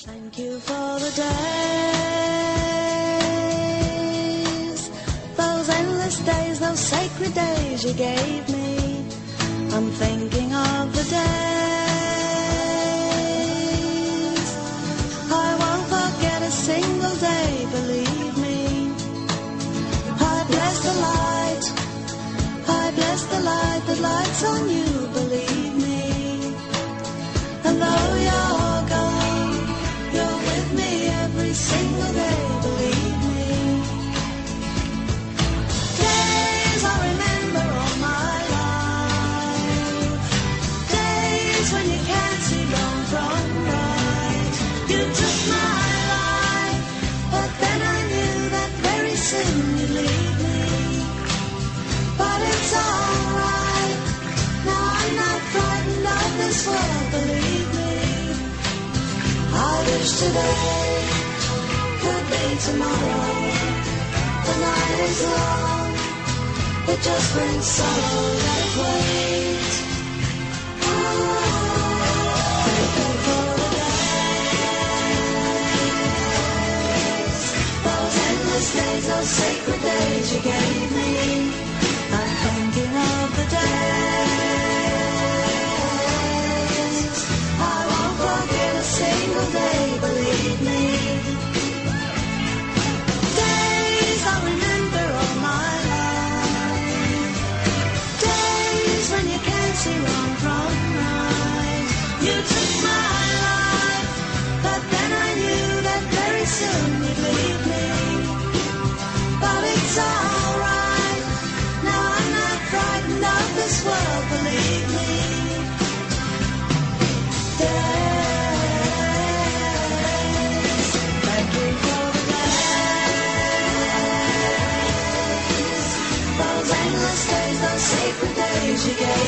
Thank you for the days, those endless days, those sacred days you gave me. I'm thinking of the days I won't forget a single day, believe me. I bless the light, I bless the light that lights on you, believe me. And though you're gone, you're with me every single day, believe me. Days I remember all my life, days when you can't see wrong from right. You took my life, but then I knew that very soon you'd leave me. But it's alright, now I'm not frightened of this world, believe me. I wish today could be tomorrow. The night is long, it just brings sorrow that it waits. Thank you for the days, those endless days, those sacred days you gave me. I'm thinking of the days I won't forget a single day, believe me. Days I remember all my life, days when you can't see wrong from right. You took my life, but then I knew that very soon you'd leave me. But it's alright, now I'm not frightened of this world, believe me. Days, thank you for the days, those endless days, those sacred days you gave